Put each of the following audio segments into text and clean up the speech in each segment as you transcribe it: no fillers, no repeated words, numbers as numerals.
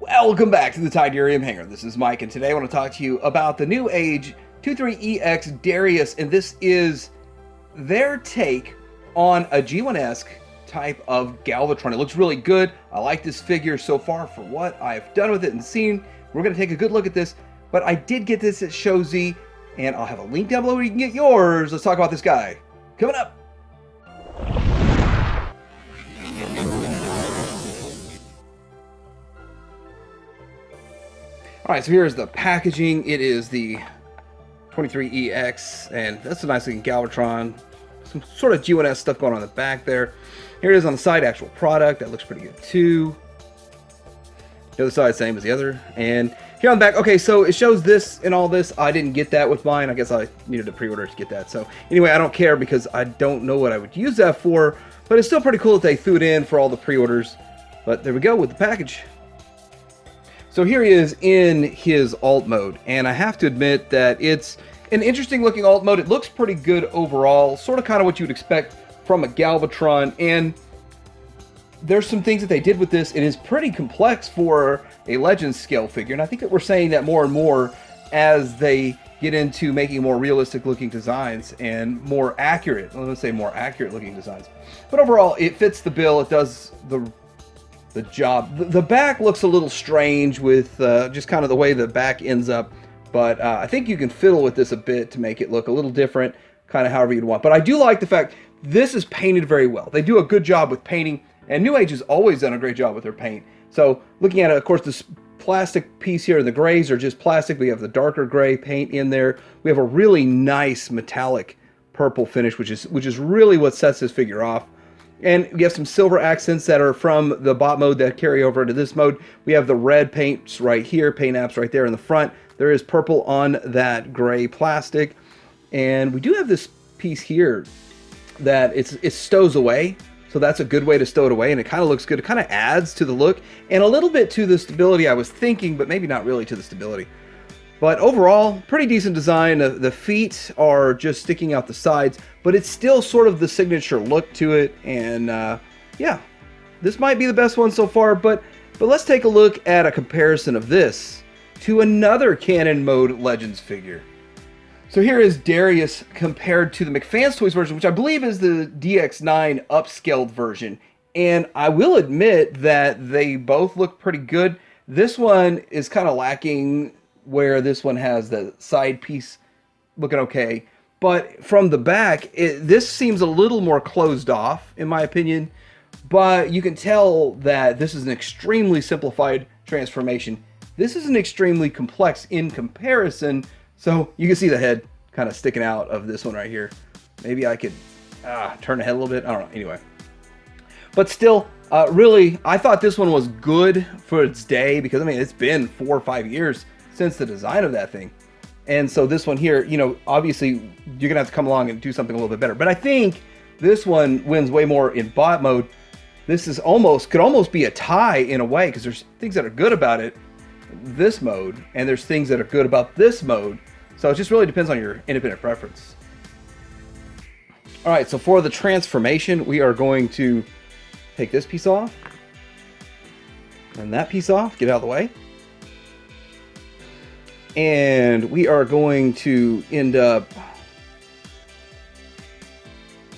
Welcome back to the Tydarium Hangar. This is Mike, and today I want to talk to you about the NewAge 23EX Darius, and this is their take on a G1-esque type of Galvatron. It looks really good. I like this figure so far for what I've done with it and seen. We're going to take a good look at this, but I did get this at Show Z, and I'll have a link down below where you can get yours. Let's talk about this guy. Coming up. Alright, so here's the packaging. It is the 23EX, and that's a nice looking Galvatron. Some sort of G1S stuff going on in the back there. Here it is on the side, actual product. That looks pretty good too. The other side, same as the other. And here on the back, okay, so it shows this and all this. I didn't get that with mine. I guess I needed a pre-order to get that. So anyway, I don't care because I don't know what I would use that for. But it's still pretty cool that they threw it in for all the pre-orders. But there we go with the package. So here he is in his alt mode, and I have to admit that it's an interesting looking alt mode. It looks pretty good overall, sort of kind of what you would expect from a Galvatron, and there's some things that they did with this. It is pretty complex for a Legends scale figure, and I think that we're saying that more and more as they get into making more realistic looking designs and more accurate, let's say more accurate looking designs. But overall, it fits the bill. It does the job. The back looks a little strange with just kind of the way the back ends up, but I think you can fiddle with this a bit to make it look a little different, kind of however you'd want. But I do like the fact this is painted very well. They do a good job with painting, and NewAge has always done a great job with their paint. So looking at it, of course, this plastic piece here, the grays are just plastic. We have the darker gray paint in there. We have a really nice metallic purple finish, which is really what sets this figure off. And we have some silver accents that are from the bot mode that carry over into this mode. We have the red paints right here, paint apps right there in the front. There is purple on that gray plastic. And we do have this piece here that it stows away. So that's a good way to stow it away, and it kind of looks good. It kind of adds to the look and a little bit to the stability I was thinking, but maybe not really to the stability. But overall, pretty decent design. The feet are just sticking out the sides, but it's still sort of the signature look to it. And yeah, this might be the best one so far, but let's take a look at a comparison of this to another Canon Mode Legends figure. So here is Darius compared to the McFan's Toys version, which I believe is the DX9 upscaled version. And I will admit that they both look pretty good. This one is kind of lacking where this one has the side piece looking okay, but from the back this seems a little more closed off in my opinion, but you can tell that this is an extremely simplified transformation. This is an extremely complex in comparison, so you can see the head kind of sticking out of this one right here. Maybe I could turn the head a little bit, I don't know, anyway. But still, really, I thought this one was good for its day because, I mean, it's been 4 or 5 years since the design of that thing. And so this one here, you know, obviously you're gonna have to come along and do something a little bit better. But I think this one wins way more in bot mode. This is could almost be a tie in a way, because there's things that are good about it, this mode, and there's things that are good about this mode. So it just really depends on your independent preference. All right, so for the transformation, we are going to take this piece off and that piece off, get out of the way. And we are going to end up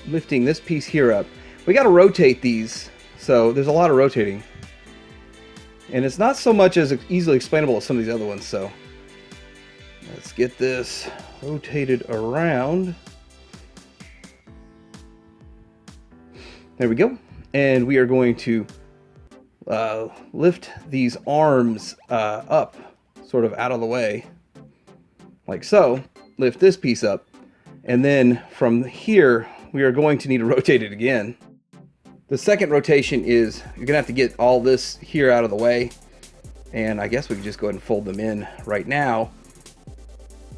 lifting this piece here up. We got to rotate these, so there's a lot of rotating. And it's not so much as easily explainable as some of these other ones, so let's get this rotated around. There we go. And we are going to lift these arms up, sort of out of the way, like so. Lift this piece up, and then from here we are going to need to rotate it again. The second rotation is you're gonna have to get all this here out of the way, and I guess we can just go ahead and fold them in right now.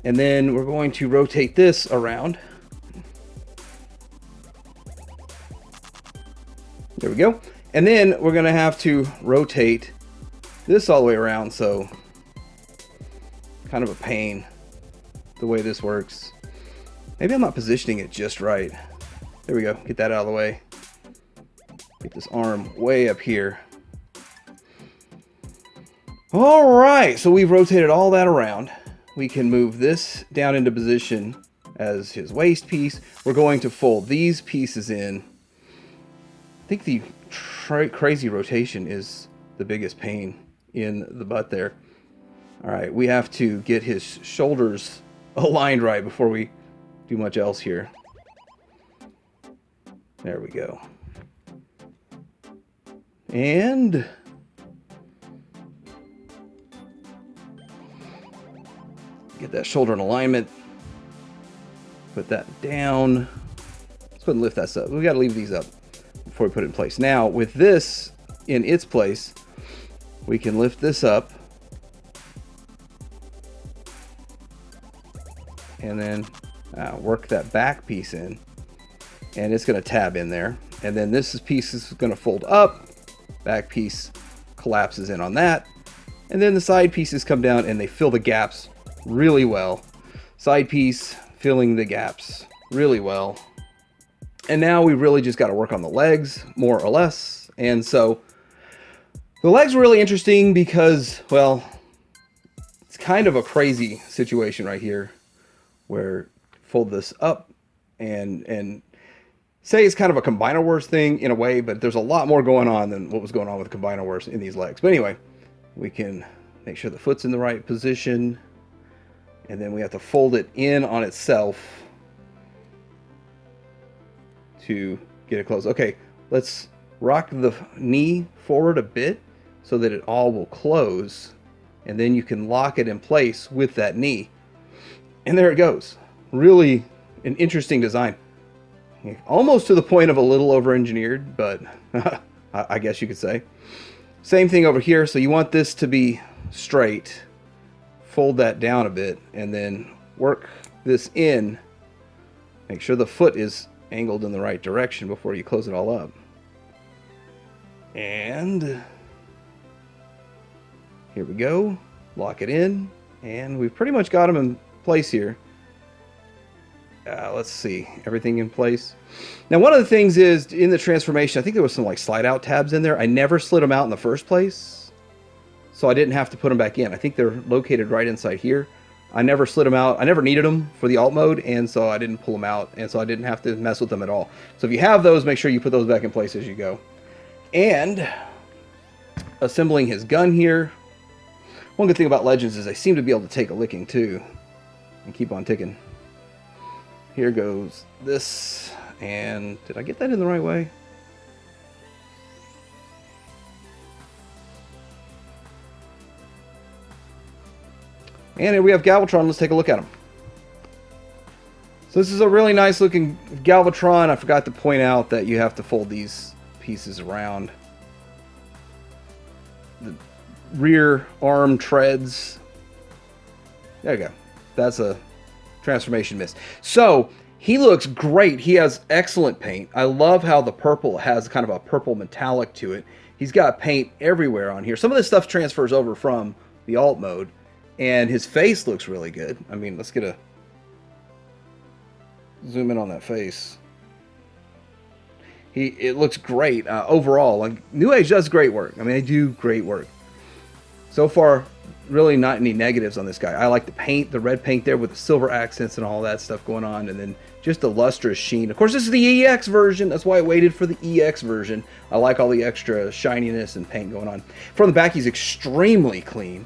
And then we're going to rotate this around. There we go. And then we're gonna have to rotate this all the way around, so kind of a pain the way this works. Maybe I'm not positioning it just right. There we go. Get that out of the way. Get this arm way up here. All right, so we've rotated all that around. We can move this down into position as his waist piece. We're going to fold these pieces in. I think the crazy rotation is the biggest pain in the butt there. All right, we have to get his shoulders aligned right before we do much else here. There we go. And get that shoulder in alignment. Put that down. Let's go ahead and lift that up. We got to leave these up before we put it in place. Now, with this in its place, we can lift this up. And then work that back piece in. And it's going to tab in there. And then this piece is going to fold up. Back piece collapses in on that. And then the side pieces come down and they fill the gaps really well. Side piece filling the gaps really well. And now we really just got to work on the legs, more or less. And so the legs are really interesting because, well, it's kind of a crazy situation right here where fold this up and say it's kind of a combiner wars thing in a way, but there's a lot more going on than what was going on with combiner wars in these legs. But anyway, we can make sure the foot's in the right position. And then we have to fold it in on itself to get it closed. Okay, let's rock the knee forward a bit so that it all will close. And then you can lock it in place with that knee. And there it goes. Really an interesting design. Almost to the point of a little over-engineered, but I guess you could say. Same thing over here. So you want this to be straight. Fold that down a bit and then work this in. Make sure the foot is angled in the right direction before you close it all up. And here we go. Lock it in. And we've pretty much got them in place here. Let's see. Everything in place. Now, one of the things is in the transformation, I think there was some like slide out tabs in there. I never slid them out in the first place, so I didn't have to put them back in. I think they're located right inside here. I never slid them out. I never needed them for the alt mode, and so I didn't pull them out, and so I didn't have to mess with them at all. So if you have those, make sure you put those back in place as you go. And assembling his gun here. One good thing about Legends is they seem to be able to take a licking too and keep on ticking. Here goes this, and did I get that in the right way? And here we have Galvatron. Let's take a look at him. So this is a really nice looking Galvatron. I forgot to point out that you have to fold these pieces around. The rear arm treads. There you go. That's a transformation miss. So he looks great. He has excellent paint. I love how the purple has kind of a purple metallic to it. He's got paint everywhere on here. Some of this stuff transfers over from the alt mode. And his face looks really good. I mean, let's get a zoom in on that face. It looks great overall. Like NewAge does great work. I mean, they do great work. So far, really not any negatives on this guy. I like the paint, the red paint there with the silver accents and all that stuff going on, and then just the lustrous sheen. Of course, this is the EX version. That's why I waited for the EX version. I like all the extra shininess and paint going on. From the back, he's extremely clean.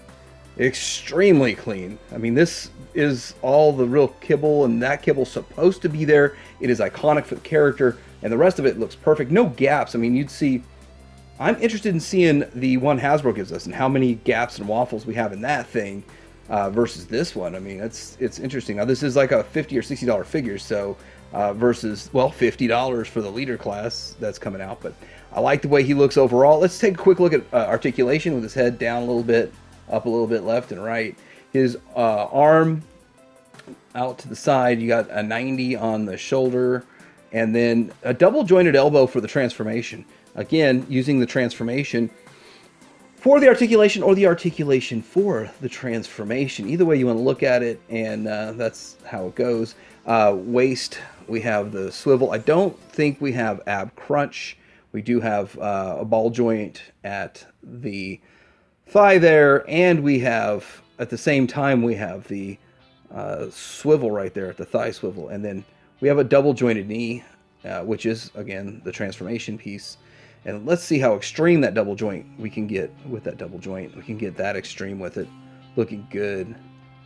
Extremely clean. I mean, this is all the real kibble, and that kibble's supposed to be there. It is iconic for the character, and the rest of it looks perfect. No gaps. I mean, you'd see... I'm interested in seeing the one Hasbro gives us and how many gaps and waffles we have in that thing versus this one. I mean, it's interesting. Now, this is like a $50 or $60 figure, so versus, well, $50 for the leader class that's coming out. But I like the way he looks overall. Let's take a quick look at articulation with his head down a little bit, up a little bit, left and right. His arm out to the side, you got a 90 on the shoulder, and then a double jointed elbow for the transformation. Again, using the transformation for the articulation or the articulation for the transformation. Either way you want to look at it, and that's how it goes. Waist, we have the swivel. I don't think we have ab crunch. We do have a ball joint at the thigh there, and we have, at the same time, we have the swivel right there at the thigh swivel, and then we have a double jointed knee, which is, again, the transformation piece. And let's see how extreme that double joint we can get with that double joint. We can get that extreme with it. Looking good.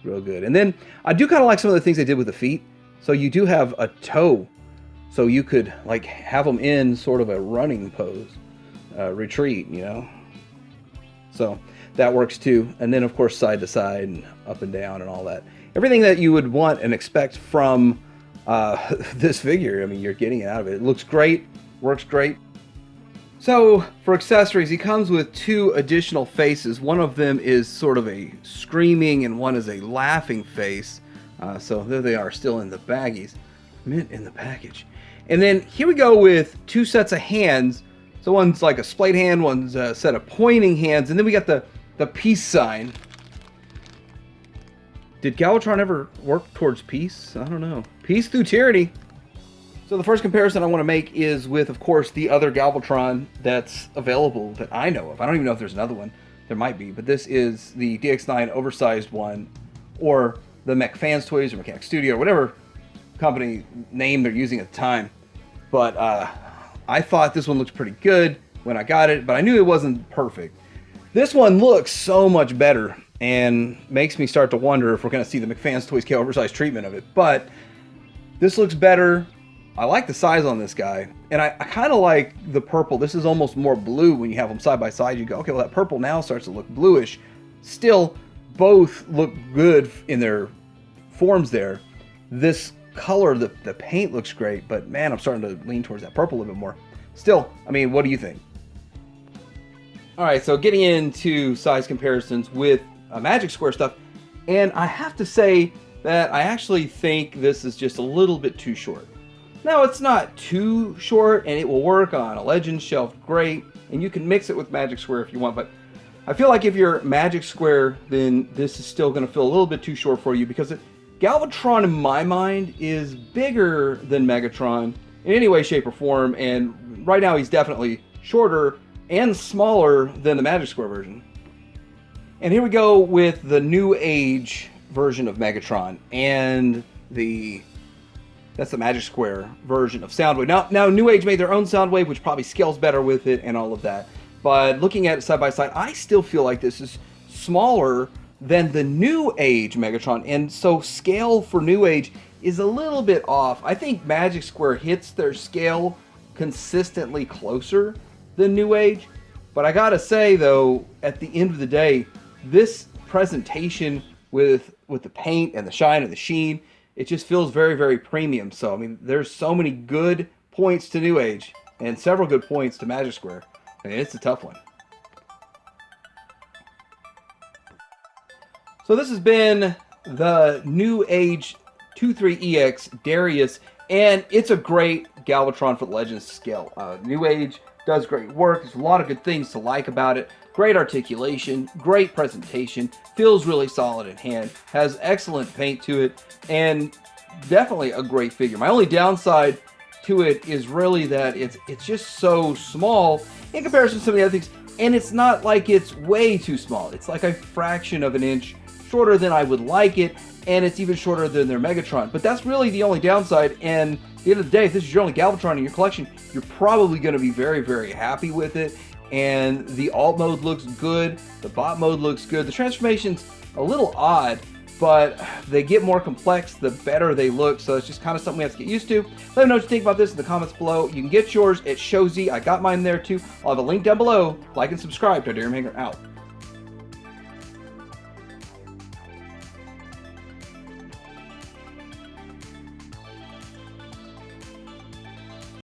Real good. And then I do kind of like some of the things they did with the feet. So you do have a toe. So you could like have them in sort of a running pose. Retreat, you know. So that works too. And then of course side to side and up and down and all that. Everything that you would want and expect from this figure. I mean, you're getting it out of it. It looks great. Works great. So for accessories, he comes with 2 additional faces. One of them is sort of a screaming and one is a laughing face. So there they are, still in the baggies. Mint in the package. And then here we go with 2 sets of hands. So one's like a splayed hand, one's a set of pointing hands, and then we got the peace sign. Did Galvatron ever work towards peace? I don't know. Peace through tyranny. So the first comparison I want to make is with, of course, the other Galvatron that's available that I know of. I don't even know if there's another one. There might be, but this is the DX9 oversized one, or the Mech Fans Toys or Mechanic Studio, or whatever company name they're using at the time. But I thought this one looked pretty good when I got it, but I knew it wasn't perfect. This one looks so much better and makes me start to wonder if we're going to see the Mech Fans Toys K oversized treatment of it. But this looks better. I like the size on this guy, and I kind of like the purple. This is almost more blue when you have them side by side. You go, okay, well that purple now starts to look bluish. Still, both look good in their forms there. This color, the paint looks great, but man, I'm starting to lean towards that purple a little bit more. Still, I mean, what do you think? All right, so getting into size comparisons with Magic Square stuff, and I have to say that I actually think this is just a little bit too short. Now, it's not too short, and it will work on a Legends shelf great, and you can mix it with Magic Square if you want, but I feel like if you're Magic Square, then this is still going to feel a little bit too short for you, because Galvatron, in my mind, is bigger than Megatron in any way, shape, or form, and right now he's definitely shorter and smaller than the Magic Square version. And here we go with the NewAge version of Megatron, and that's the Magic Square version of Soundwave. Now NewAge made their own Soundwave, which probably scales better with it and all of that. But looking at it side by side, I still feel like this is smaller than the NewAge Megatron. And so scale for NewAge is a little bit off. I think Magic Square hits their scale consistently closer than NewAge. But I gotta say, though, at the end of the day, this presentation with the paint and the shine and the sheen, it just feels very, very premium. So, I mean, there's so many good points to NewAge and several good points to Magic Square. I mean, it's a tough one. So this has been the NewAge H23EX Darius, and it's a great Galvatron for the Legends scale. NewAge does great work. There's a lot of good things to like about it. Great articulation, great presentation, feels really solid in hand, has excellent paint to it, and definitely a great figure. My only downside to it is really that it's just so small in comparison to some of the other things, and it's not like it's way too small. It's like a fraction of an inch shorter than I would like it, and it's even shorter than their Megatron. But that's really the only downside, and at the end of the day, if this is your only Galvatron in your collection, you're probably going to be very, very happy with it. And the alt mode looks good, the bot mode looks good. The transformation's a little odd, but they get more complex the better they look, so it's just kind of something we have to get used to. Let me know what you think about this in the comments below. You can get yours at Showzy. I got mine there too. I'll have a link down below. Like and subscribe to Darius out.